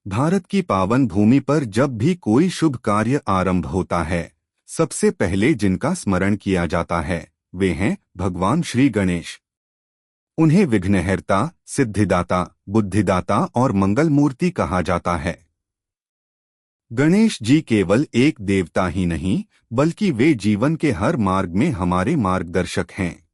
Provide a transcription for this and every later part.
भारत की पावन भूमि पर जब भी कोई शुभ कार्य आरंभ होता है, सबसे पहले जिनका स्मरण किया जाता है वे हैं भगवान श्री गणेश। उन्हें विघ्नहर्ता, सिद्धिदाता, बुद्धिदाता और मंगल मूर्ति कहा जाता है। गणेश जी केवल एक देवता ही नहीं, बल्कि वे जीवन के हर मार्ग में हमारे मार्गदर्शक हैं।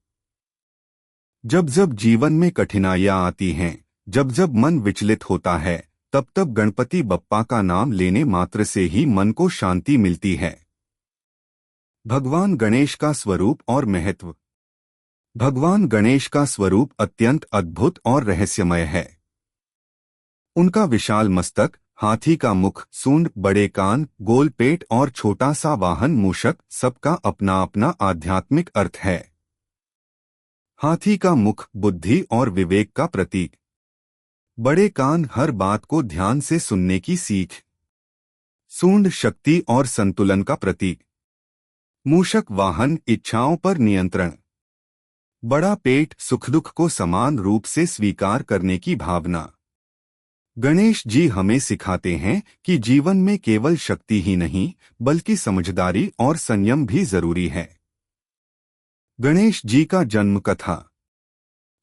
जब जब जीवन में कठिनाइयां आती हैं, जब जब मन विचलित होता है, तब तब गणपति बप्पा का नाम लेने मात्र से ही मन को शांति मिलती है। भगवान गणेश का स्वरूप और महत्व। भगवान गणेश का स्वरूप अत्यंत अद्भुत और रहस्यमय है। उनका विशाल मस्तक, हाथी का मुख, सूंड, बड़े कान, गोल पेट और छोटा सा वाहन मूषक, सबका अपना अपना आध्यात्मिक अर्थ है। हाथी का मुख बुद्धि और विवेक का प्रतीक। बड़े कान हर बात को ध्यान से सुनने की सीख। सूंड शक्ति और संतुलन का प्रतीक। मूषक वाहन इच्छाओं पर नियंत्रण। बड़ा पेट सुख दुख को समान रूप से स्वीकार करने की भावना। गणेश जी हमें सिखाते हैं कि जीवन में केवल शक्ति ही नहीं, बल्कि समझदारी और संयम भी जरूरी है। गणेश जी का जन्म कथा।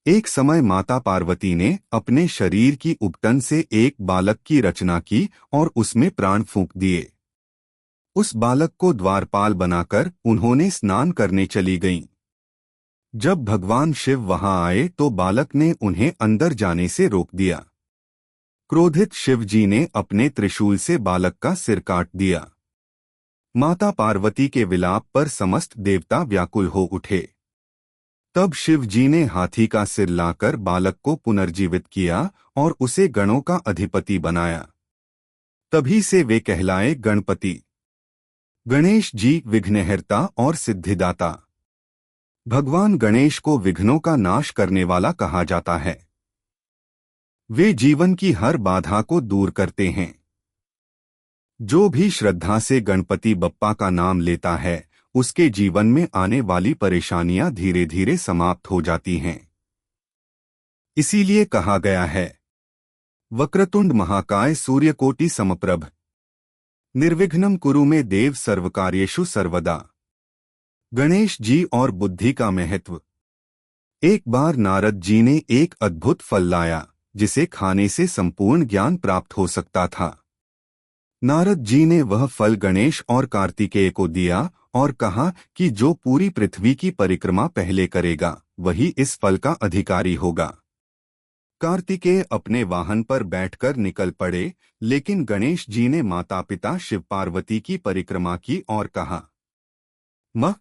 एक समय माता पार्वती ने अपने शरीर की उबटन से एक बालक की रचना की और उसमें प्राण फूंक दिए। उस बालक को द्वारपाल बनाकर उन्होंने स्नान करने चली गईं। जब भगवान शिव वहां आए तो बालक ने उन्हें अंदर जाने से रोक दिया। क्रोधित शिव जी ने अपने त्रिशूल से बालक का सिर काट दिया। माता पार्वती के विलाप पर समस्त देवता व्याकुल हो उठे। तब शिव जी ने हाथी का सिर लाकर बालक को पुनर्जीवित किया और उसे गणों का अधिपति बनाया। तभी से वे कहलाए गणपति। गणेश जी विघ्नहर्ता और सिद्धिदाता। भगवान गणेश को विघ्नों का नाश करने वाला कहा जाता है। वे जीवन की हर बाधा को दूर करते हैं। जो भी श्रद्धा से गणपति बप्पा का नाम लेता है, उसके जीवन में आने वाली परेशानियां धीरे धीरे समाप्त हो जाती हैं। इसीलिए कहा गया है, वक्रतुंड महाकाय सूर्यकोटि समप्रभ, निर्विघ्नं कुरु मे देव सर्वकार्येषु सर्वदा। गणेश जी और बुद्धि का महत्व। एक बार नारद जी ने एक अद्भुत फल लाया, जिसे खाने से संपूर्ण ज्ञान प्राप्त हो सकता था। नारद जी ने वह फल गणेश और कार्तिकेय को दिया और कहा कि जो पूरी पृथ्वी की परिक्रमा पहले करेगा, वही इस फल का अधिकारी होगा। कार्तिकेय अपने वाहन पर बैठकर निकल पड़े, लेकिन गणेश जी ने माता पिता शिव पार्वती की परिक्रमा की और कहा, माँ,